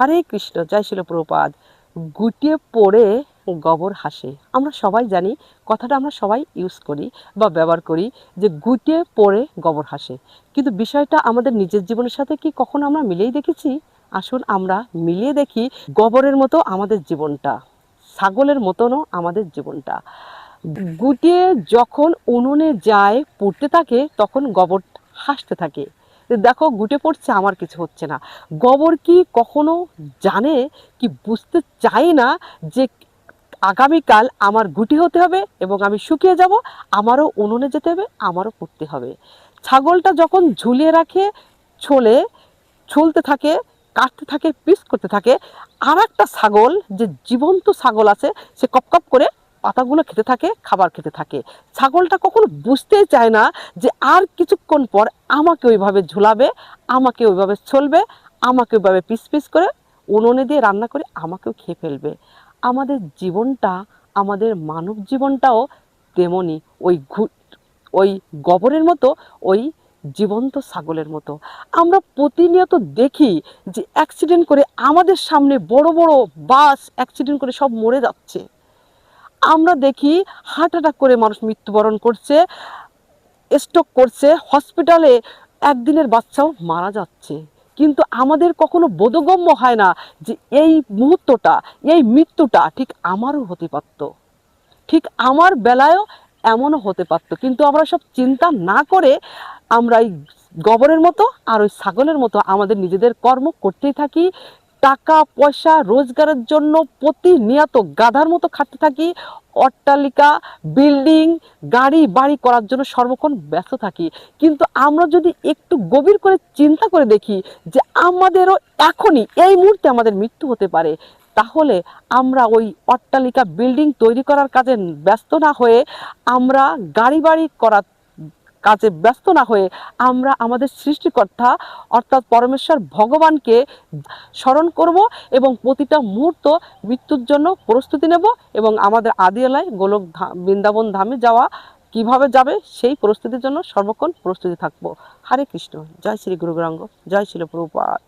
হরে কৃষ্ণ, জয় শিল প্রভুপাদ। গুটিয়ে পড়ে গোবর হাসে, আমরা সবাই জানি কথাটা, আমরা সবাই ইউজ করি বা ব্যবহার করি যে গুটিয়ে পড়ে গোবর হাসে। কিন্তু বিষয়টা আমাদের নিজের জীবনের সাথে কি কখনো আমরা মিলিয়ে দেখেছি? আসুন আমরা মিলিয়ে দেখি। গোবরের মতো আমাদের জীবনটা, ছাগলের মতনও আমাদের জীবনটা। গুটিয়ে যখন উনুনে যায় পুড়তে থাকে, তখন গোবর হাসতে থাকে। দেখো গুটে পড়ছে, আমার কিছু হচ্ছে না। গোবর কি কখনো জানে কি বুঝতে চায় না যে আগামীকাল আমার গুটি হতে হবে এবং আমি শুকিয়ে যাব, আমারও উনুনে যেতে হবে, আমারও পড়তে হবে। ছাগলটা যখন ঝুলিয়ে রাখে, ছোলে ছুলতে থাকে, কাটতে থাকে, পিস করতে থাকে। আর একটা ছাগল, যে জীবন্ত ছাগল আছে, সে কপ করে পাতাগুলো খেতে থাকে, খাবার খেতে থাকে। ছাগলটা কখনো বুঝতেই চায় না যে আর কিছুক্ষণ পর আমাকে ওইভাবে ঝুলাবে, আমাকে ওইভাবে ছলবে, আমাকে ওইভাবে পিস পিস করে উনুনে দিয়ে রান্না করে আমাকেও খেয়ে ফেলবে। আমাদের জীবনটা, আমাদের মানব জীবনটাও তেমনই, ওই গোবরের মতো, ওই জীবন্ত ছাগলের মতো। আমরা প্রতিনিয়ত দেখি যে অ্যাক্সিডেন্ট করে আমাদের সামনে বড় বড় বাস অ্যাক্সিডেন্ট করে সব মরে যাচ্ছে। আমরা দেখি হার্ট অ্যাটাক করে মানুষ মৃত্যুবরণ করছে, স্ট্রোক করছে, হসপিটালে একদিনের বাচ্চাও মারা যাচ্ছে। কিন্তু আমাদের কখনো বোধগম্য হয় না যে এই মুহূর্তটা, এই মৃত্যুটা ঠিক আমারও হতে পারত, ঠিক আমার বেলায়ও এমনও হতে পারতো। কিন্তু আমরা সব চিন্তা না করে আমরা এই গোবরের মতো আর ওই ছাগলের মতো আমাদের নিজেদের কর্ম করতেই থাকি। টাকা পয়সা রোজগারের জন্য প্রতিনিয়ত গাধার মতো খাটতে থাকি। অট্টালিকা, বিল্ডিং, গাড়ি বাড়ি করার জন্য সর্বক্ষণ ব্যস্ত থাকি। কিন্তু আমরা যদি একটু গভীর করে চিন্তা করে দেখি যে আমাদেরও এখনই এই মুহূর্তে আমাদের মৃত্যু হতে পারে, তাহলে আমরা ওই অট্টালিকা বিল্ডিং তৈরি করার কাজে ব্যস্ত না হয়ে, আমরা গাড়ি বাড়ি করার কাজে ব্যস্ত না হয়ে, আমরা আমাদের সৃষ্টিকর্তা অর্থাৎ পরমেশ্বর ভগবানকে স্মরণ করব এবং প্রতিটা মুহূর্ত মৃত্যুর জন্য প্রস্তুতি নেব এবং আমাদের আদিয়ালায় গোলক বৃন্দাবন ধামে যাওয়া কিভাবে যাবে সেই প্রস্তুতির জন্য সর্বক্ষণ প্রস্তুতি থাকবো। হরে কৃষ্ণ, জয় শ্রী গুরু গৌরাঙ্গ, জয় শিল প্রভুপাদ।